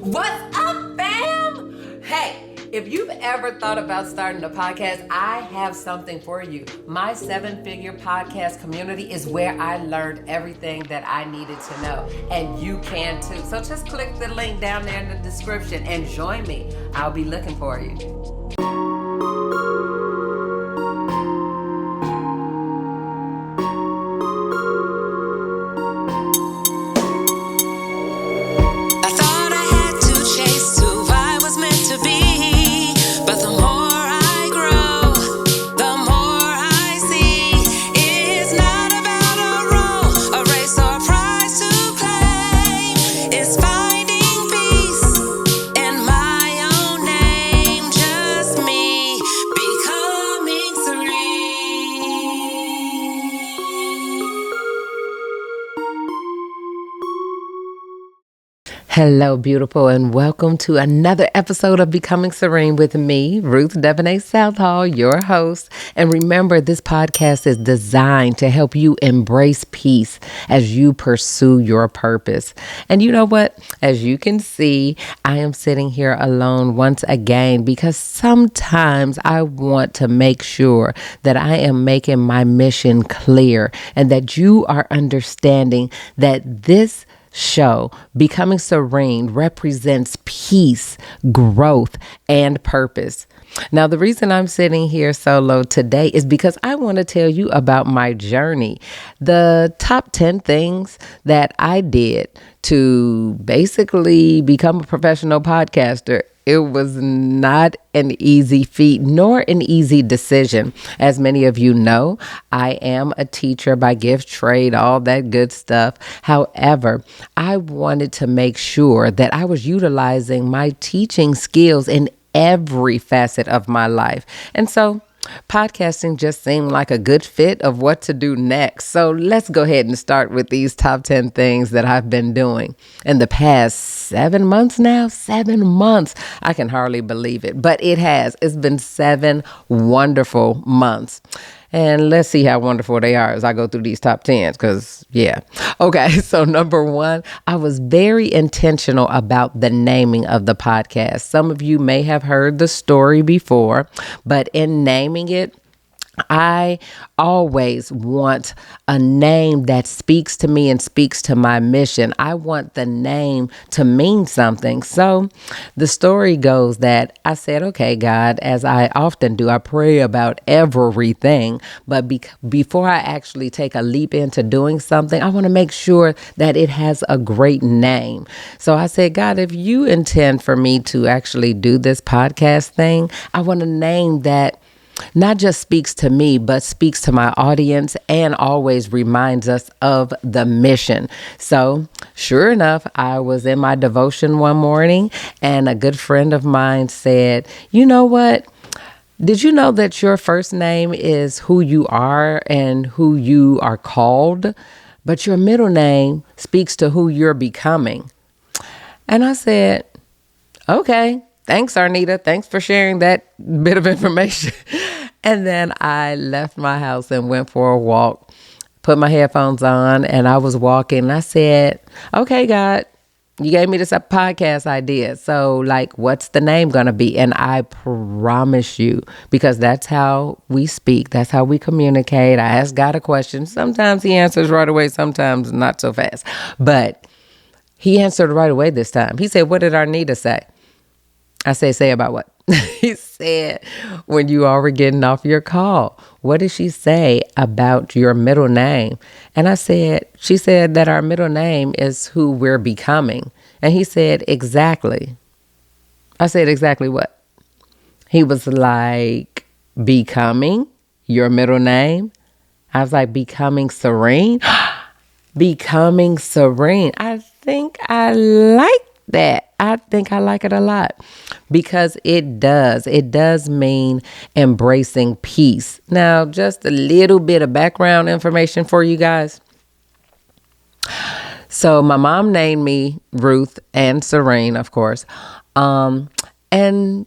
What's up, fam? Hey, if you've ever thought about starting a podcast, I have something for you. My 7-figure podcast community is where I learned everything that I needed to know, and you can too. So just click the link down there in the description and join me. I'll be looking for you. Hello, beautiful, and welcome to another episode of Becoming Serene with me, Ruth Devanay Southall, your host. And remember, this podcast is designed to help you embrace peace as you pursue your purpose. And you know what? As you can see, I am sitting here alone once again because sometimes I want to make sure that I am making my mission clear and that you are understanding that this show, Becoming Serene, represents peace, growth, and purpose. Now, the reason I'm sitting here solo today is because I want to tell you about my journey, the top 10 things that I did to basically become a professional podcaster. It was not an easy feat nor an easy decision. As many of you know, I am a teacher by gift, trade, all that good stuff. However, I wanted to make sure that I was utilizing my teaching skills in every facet of my life. And so podcasting just seemed like a good fit of what to do next. So let's go ahead and start with these top 10 things that I've been doing in the past 7 months now. 7 months. I can hardly believe it, but it has. It's been 7 wonderful months. And let's see how wonderful they are as I go through these top 10s, because, yeah. Okay, so number 1, I was very intentional about the naming of the podcast. Some of you may have heard the story before, but in naming it, I always want a name that speaks to me and speaks to my mission. I want the name to mean something. So the story goes that I said, okay, God, as I often do, I pray about everything. But before I actually take a leap into doing something, I want to make sure that it has a great name. So I said, God, if you intend for me to actually do this podcast thing, I want a name that not just speaks to me, but speaks to my audience and always reminds us of the mission. So sure enough, I was in my devotion one morning and a good friend of mine said, you know what? Did you know that your first name is who you are and who you are called, but your middle name speaks to who you're becoming? And I said, okay. Thanks, Arnita. Thanks for sharing that bit of information. And then I left my house and went for a walk, put my headphones on, and I was walking. And I said, okay, God, you gave me this podcast idea. So, like, what's the name going to be? And I promise you, because that's how we speak. That's how we communicate. I ask God a question. Sometimes he answers right away. Sometimes not so fast. But he answered right away this time. He said, what did Arnita say? I said, say about what? He said, when you all were getting off your call, what did she say about your middle name? And I said, she said that our middle name is who we're becoming. And he said, exactly. I said, exactly what? He was like, becoming your middle name? I was like, becoming Serene? Becoming Serene. I think I like that. I think I like it a lot because it does mean embracing peace. Now, just a little bit of background information for you guys. So my mom named me Ruth and Serene, of course. And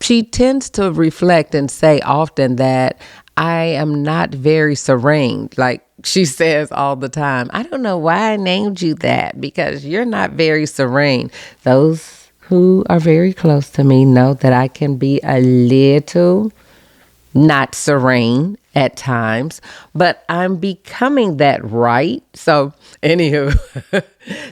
she tends to reflect and say often that I am not very serene. Like, she says all the time, I don't know why I named you that because you're not very serene. Those who are very close to me know that I can be a little not serene at times, but I'm becoming that, right? So, anywho,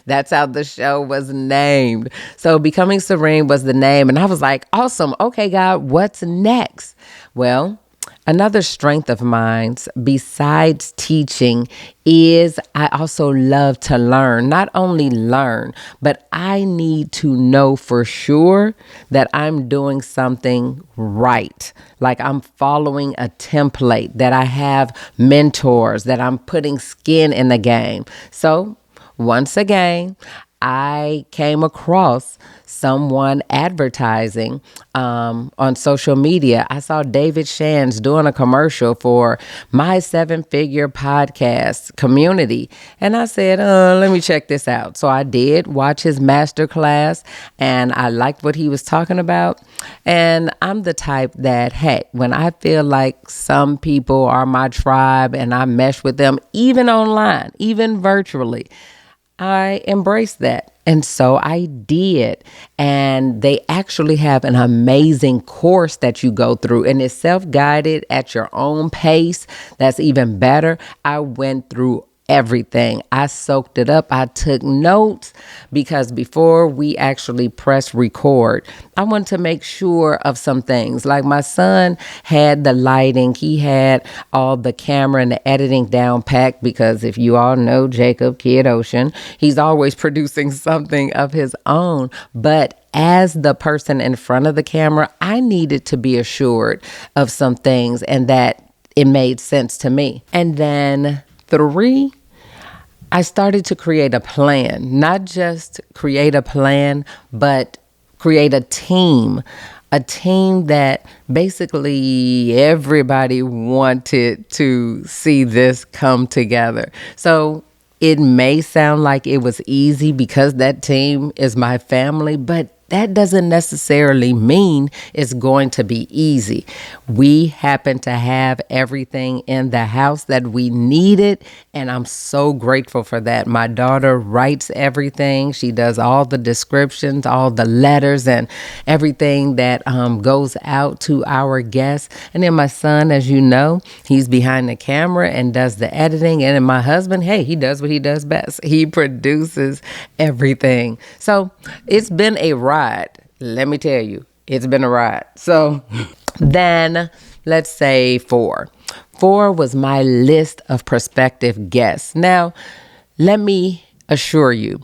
that's how the show was named. So, Becoming Serene was the name. And I was like, awesome. Okay, God, what's next? Well, another strength of mine, besides teaching, is I also love to learn. Not only learn, but I need to know for sure that I'm doing something right. Like I'm following a template, that I have mentors, that I'm putting skin in the game. So once again, I came across someone advertising on social media. I saw David Shands doing a commercial for My Seven Figure Podcast Community. And I said, let me check this out. So I did watch his masterclass and I liked what he was talking about. And I'm the type that, hey, when I feel like some people are my tribe and I mesh with them, even online, even virtually, I embraced that. And so I did. And they actually have an amazing course that you go through, and it's self-guided at your own pace. That's even better. I went through everything. I soaked it up. I took notes because before we actually press record, I wanted to make sure of some things. Like my son had the lighting. He had all the camera and the editing down packed because if you all know Jacob, Kid Ocean, he's always producing something of his own. But as the person in front of the camera, I needed to be assured of some things and that it made sense to me. And then 3, I started to create a plan, not just create a plan, but create a team that basically everybody wanted to see this come together. So it may sound like it was easy because that team is my family, but that doesn't necessarily mean it's going to be easy. We happen to have everything in the house that we needed, and I'm so grateful for that. My daughter writes everything. She does all the descriptions, all the letters, and everything that goes out to our guests. And then my son, as you know, he's behind the camera and does the editing. And then my husband, hey, he does what he does best. He produces everything. So it's been a ride. Let me tell you, it's been a ride. So then let's say 4. 4 was my list of prospective guests. Now, let me assure you,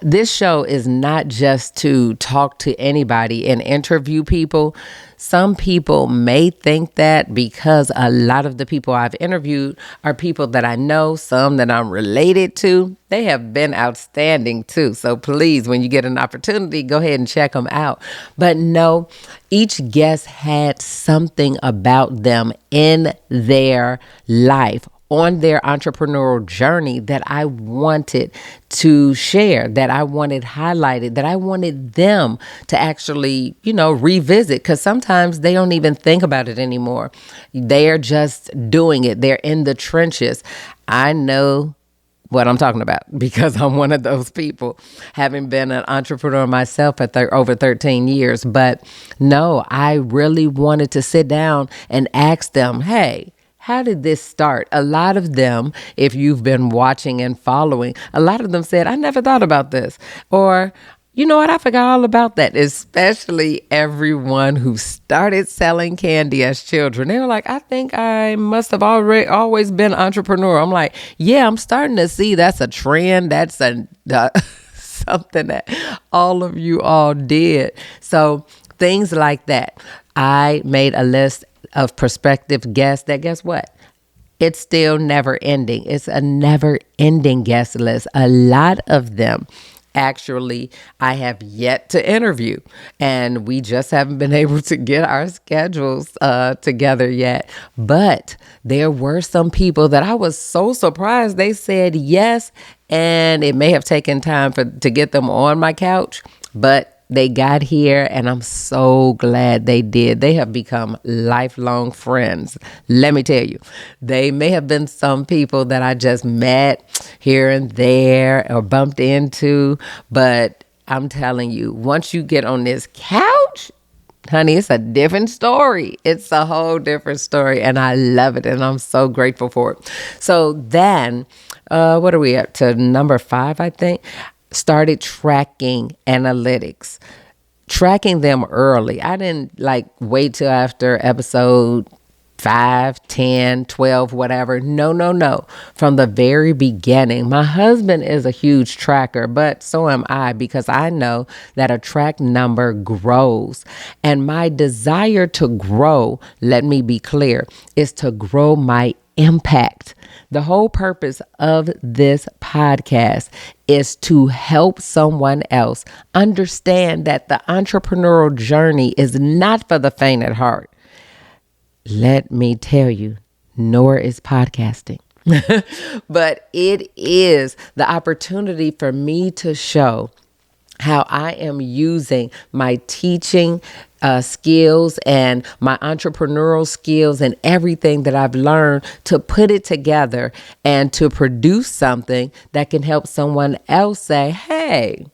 this show is not just to talk to anybody and interview people. Some people may think that because a lot of the people I've interviewed are people that I know, some that I'm related to. They have been outstanding too. So please, when you get an opportunity, go ahead and check them out. But no, each guest had something about them in their life, on their entrepreneurial journey that I wanted to share, that I wanted highlighted, that I wanted them to actually, revisit, because sometimes they don't even think about it anymore. They're just doing it. They're in the trenches. I know what I'm talking about because I'm one of those people, having been an entrepreneur myself for over 13 years. But no, I really wanted to sit down and ask them, hey, how did this start? A lot of them, if you've been watching and following, a lot of them said, I never thought about this. Or, you know what, I forgot all about that. Especially everyone who started selling candy as children. They were like, I think I must have always been an entrepreneur. I'm like, yeah, I'm starting to see that's a trend. That's something that all of you all did. So things like that. I made a list of prospective guests that, guess what? It's still never ending. It's a never ending guest list. A lot of them actually I have yet to interview, and we just haven't been able to get our schedules together yet. But there were some people that I was so surprised they said yes, and it may have taken time to get them on my couch, but They got here, and I'm so glad they did. They have become lifelong friends. Let me tell you, they may have been some people that I just met here and there or bumped into, but I'm telling you, once you get on this couch, honey, it's a different story. It's a whole different story, and I love it, and I'm so grateful for it. So then, what are we up to? Number 5, I think. Started tracking analytics, tracking them early. I didn't wait till after episode 5, 10, 12, whatever. No. From the very beginning. My husband is a huge tracker, but so am I, because I know that a track number grows. And my desire to grow, let me be clear, is to grow my impact. The whole purpose of this podcast is to help someone else understand that the entrepreneurial journey is not for the faint at heart. Let me tell you, nor is podcasting. But it is the opportunity for me to show how I am using my teaching skills and my entrepreneurial skills and everything that I've learned to put it together and to produce something that can help someone else say, hey,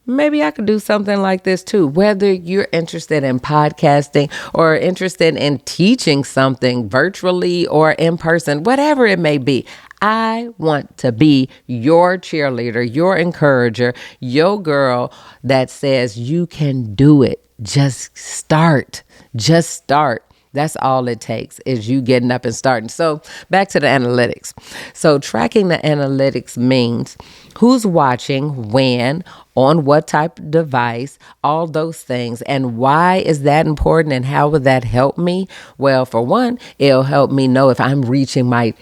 maybe I could do something like this too. Whether you're interested in podcasting or interested in teaching something virtually or in person, whatever it may be, I want to be your cheerleader, your encourager, your girl that says you can do it. Just start. That's all it takes, is you getting up and starting. So back to the analytics. So tracking the analytics means who's watching, when, on what type of device, all those things. And why is that important, and how would that help me? Well, for one, it'll help me know if I'm reaching my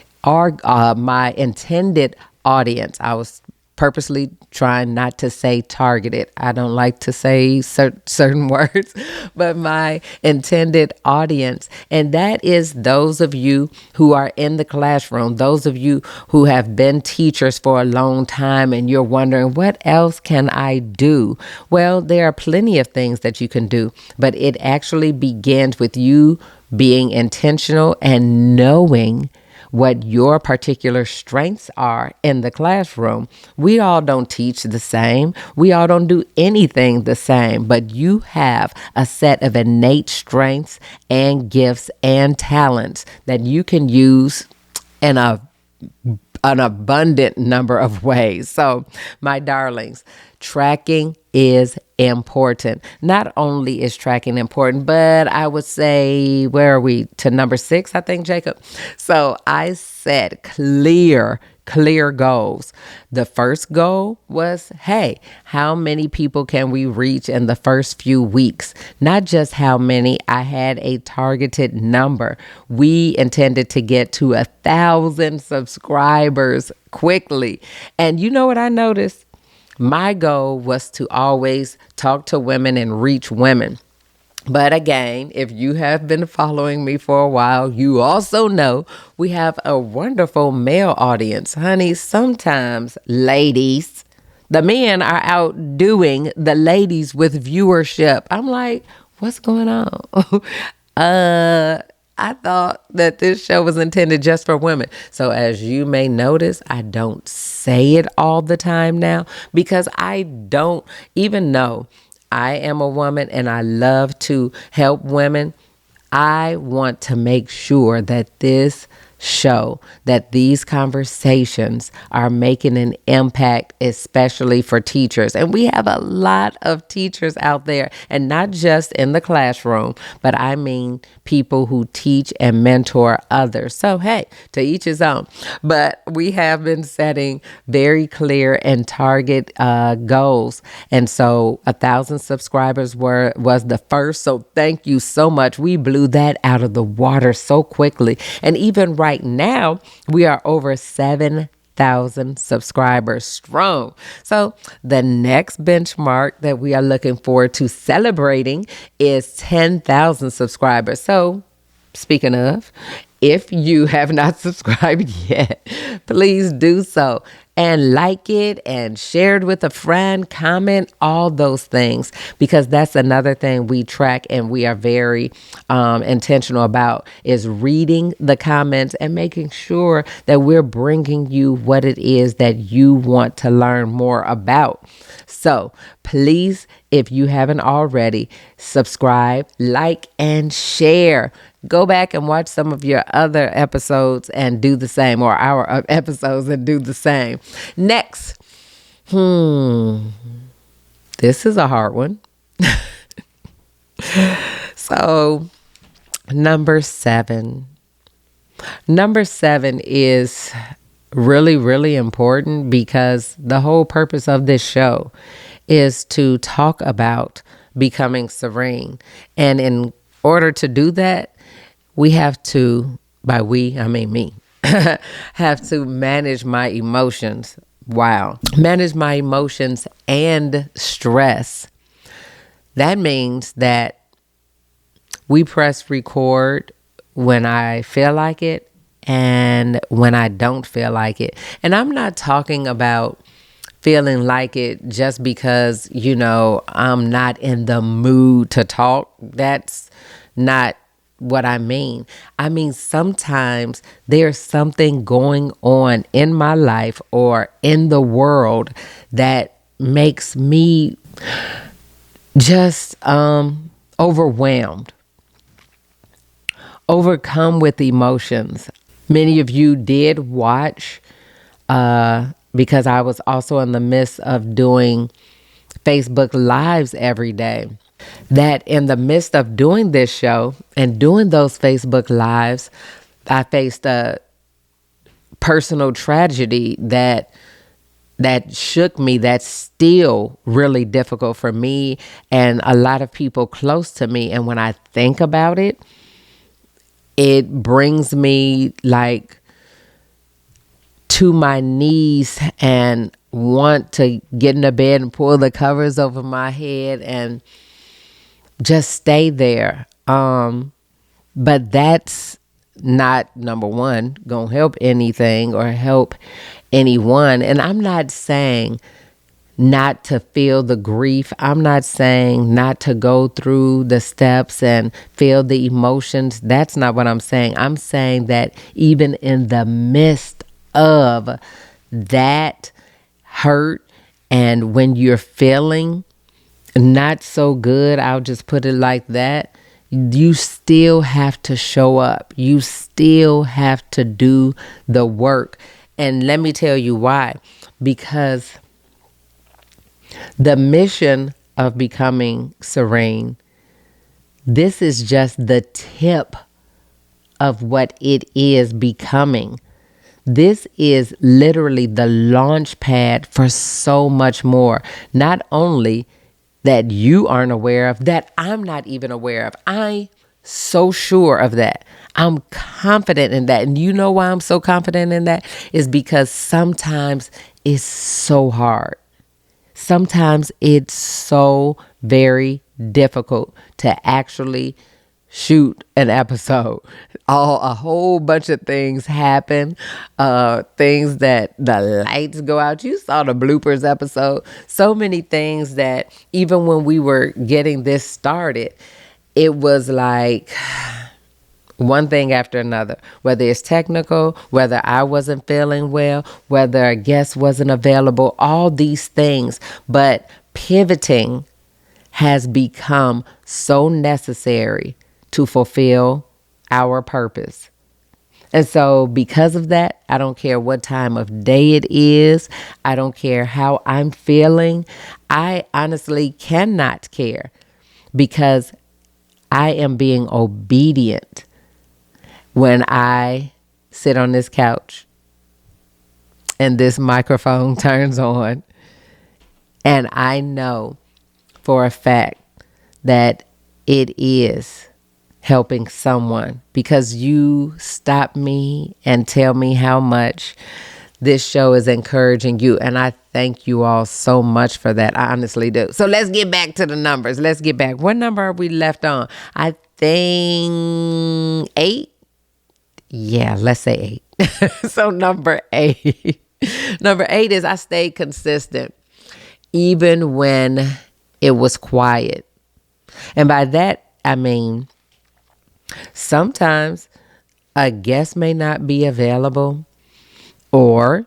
intended audience. I was purposely trying not to say targeted. I don't like to say certain words, but my intended audience. And that is those of you who are in the classroom, those of you who have been teachers for a long time, and you're wondering, what else can I do? Well, there are plenty of things that you can do, but it actually begins with you being intentional and knowing what your particular strengths are in the classroom. We all don't teach the same. We all don't do anything the same, but you have a set of innate strengths and gifts and talents that you can use in an abundant number of ways. So, my darlings, tracking is important. Not only is tracking important, but I would say, where are we? To number 6, I think, Jacob. So I set clear goals. The first goal was, hey, how many people can we reach in the first few weeks? Not just how many. I had a targeted number. We intended to get to 1,000 subscribers quickly. And you know what I noticed? My goal was to always talk to women and reach women. But again, if you have been following me for a while, you also know we have a wonderful male audience. Honey, sometimes ladies, the men are outdoing the ladies with viewership. I'm like, what's going on? I thought that this show was intended just for women. So as you may notice, I don't say it all the time now, because I don't, even though I am a woman and I love to help women, I want to make sure that this show, that these conversations are making an impact, especially for teachers. And we have a lot of teachers out there, and not just in the classroom, but I mean people who teach and mentor others. So, hey, to each his own. But we have been setting very clear and target goals. And so 1,000 subscribers was the first. So thank you so much. We blew that out of the water so quickly. And even right now, we are over 7,000 subscribers strong. So the next benchmark that we are looking forward to celebrating is 10,000 subscribers. So speaking of, if you have not subscribed yet, please do so. and like it and share it with a friend, comment, all those things, because that's another thing we track and we are very intentional about is reading the comments and making sure that we're bringing you what it is that you want to learn more about. So please, if you haven't already, subscribe, like, and share. Go back and watch some of your other episodes and do the same, or our episodes and do the same. Next, this is a hard one. So, number 7. Number 7 is really, really important because the whole purpose of this show is to talk about becoming serene. And in order to do that, we have to, by we, I mean me, have to manage my emotions. Wow. Manage my emotions and stress. That means that we press record when I feel like it and when I don't feel like it. And I'm not talking about feeling like it just because, I'm not in the mood to talk. That's not what I mean. I mean, sometimes there's something going on in my life or in the world that makes me just overwhelmed, overcome with emotions. Many of you did watch because I was also in the midst of doing Facebook Lives every day. That in the midst of doing this show and doing those Facebook Lives, I faced a personal tragedy that shook me, that's still really difficult for me and a lot of people close to me. And when I think about it, it brings me like to my knees and want to get in the bed and pull the covers over my head and just stay there. But that's not, number one, gonna help anything or help anyone. And I'm not saying not to feel the grief. I'm not saying not to go through the steps and feel the emotions. That's not what I'm saying. I'm saying that even in the midst of that hurt and when you're feeling not so good, I'll just put it like that, you still have to show up. You still have to do the work. And let me tell you why. Because the mission of becoming serene, this is just the tip of what it is becoming. This is literally the launch pad for so much more. Not only that you aren't aware of, that I'm not even aware of. I'm so sure of that. I'm confident in that. And you know why I'm so confident in that? Is because sometimes it's so hard. Sometimes it's so very difficult to actually shoot an episode. A whole bunch of things happen, things that the lights go out. You saw the bloopers episode. So many things that even when we were getting this started, it was like one thing after another, whether it's technical, whether I wasn't feeling well, whether a guest wasn't available, all these things. But pivoting has become so necessary to fulfill our purpose. And so because of that, I don't care what time of day it is. I don't care how I'm feeling. I honestly cannot care because I am being obedient when I sit on this couch and this microphone turns on, and I know for a fact that it is helping someone, because you stop me and tell me how much this show is encouraging you. And I thank you all so much for that. I honestly do. So let's get back to the numbers. Let's get back. What number are we left on? I think 8. Yeah, let's say 8. So number 8. Number 8 is I stayed consistent even when it was quiet. And by that, I mean, sometimes a guest may not be available or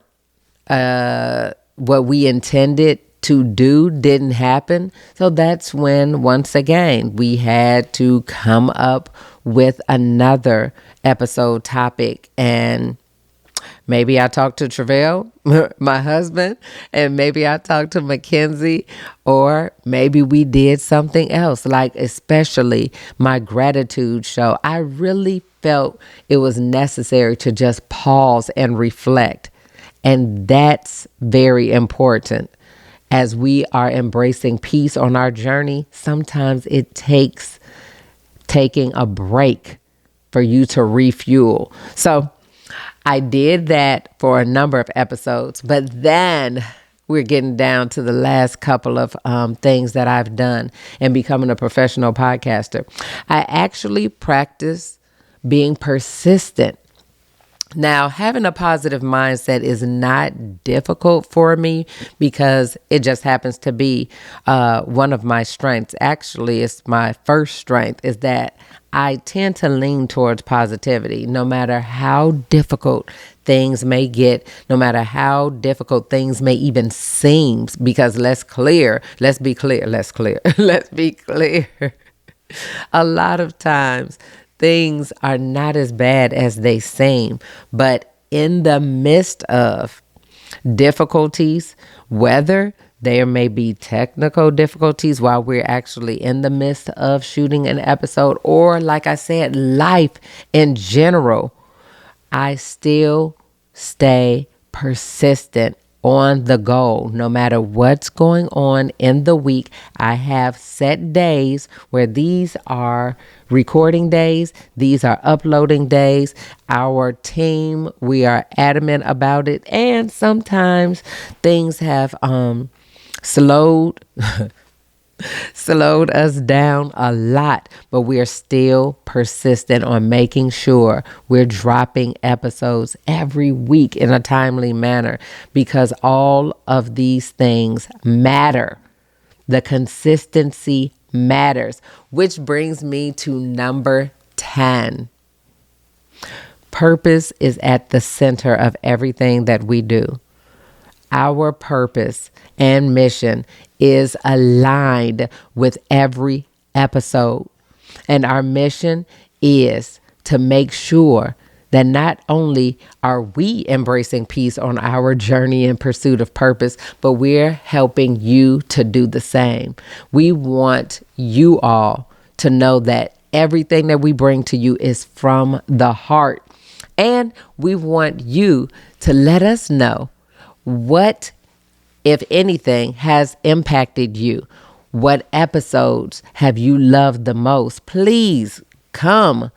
what we intended to do didn't happen. So that's when, once again, we had to come up with another episode topic. And maybe I talked to Travell, my husband, and maybe I talked to Mackenzie, or maybe we did something else, like especially my gratitude show. I really felt it was necessary to just pause and reflect. And that's very important. As we are embracing peace on our journey, sometimes it takes taking a break for you to refuel. So I did that for a number of episodes, but then we're getting down to the last couple of things that I've done in becoming a professional podcaster. I actually practice being persistent. Now, having a positive mindset is not difficult for me because it just happens to be one of my strengths. Actually, it's my first strength is that I tend to lean towards positivity no matter how difficult things may get, no matter how difficult things may even seem, because let's be clear. A lot of times things are not as bad as they seem, but in the midst of difficulties, whether there may be technical difficulties while we're actually in the midst of shooting an episode, or like I said, life in general, I still stay persistent on the goal. No matter what's going on in the week, I have set days where these are recording days, these are uploading days. Our team, we are adamant about it, and sometimes things have slowed us down a lot, but we are still persistent on making sure we're dropping episodes every week in a timely manner, because all of these things matter. The consistency matters, which brings me to number 10. Purpose is at the center of everything that we do. Our purpose and mission is aligned with every episode. And our mission is to make sure that not only are we embracing peace on our journey in pursuit of purpose, but we're helping you to do the same. We want you all to know that everything that we bring to you is from the heart. And we want you to let us know what, if anything, has impacted you. What episodes have you loved the most? Please come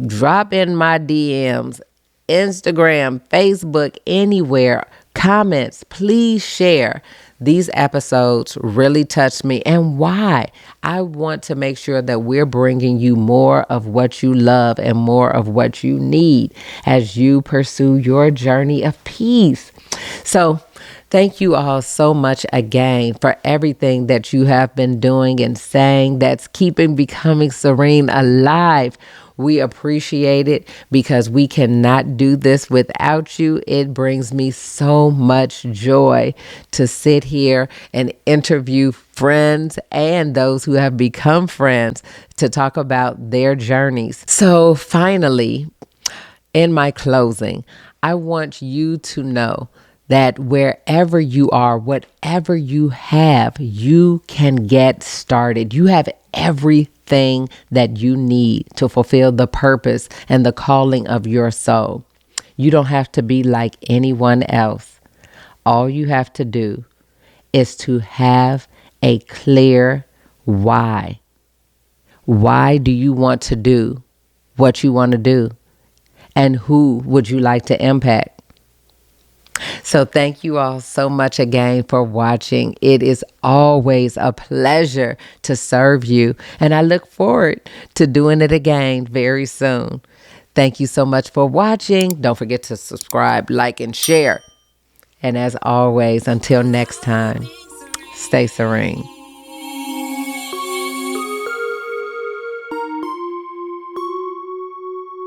drop in my DMs, Instagram, Facebook, anywhere. Comments, please share. These episodes really touched me, and why? I want to make sure that we're bringing you more of what you love and more of what you need as you pursue your journey of peace. So thank you all so much again for everything that you have been doing and saying that's keeping Becoming Serene alive. We appreciate it because we cannot do this without you. It brings me so much joy to sit here and interview friends and those who have become friends to talk about their journeys. So finally, in my closing, I want you to know that wherever you are, whatever you have, you can get started. You have everything that you need to fulfill the purpose and the calling of your soul. You don't have to be like anyone else. All you have to do is to have a clear why. Why do you want to do what you want to do? And who would you like to impact? So thank you all so much again for watching. It is always a pleasure to serve you, and I look forward to doing it again very soon. Thank you so much for watching. Don't forget to subscribe, like, and share. And as always, until next time, stay serene.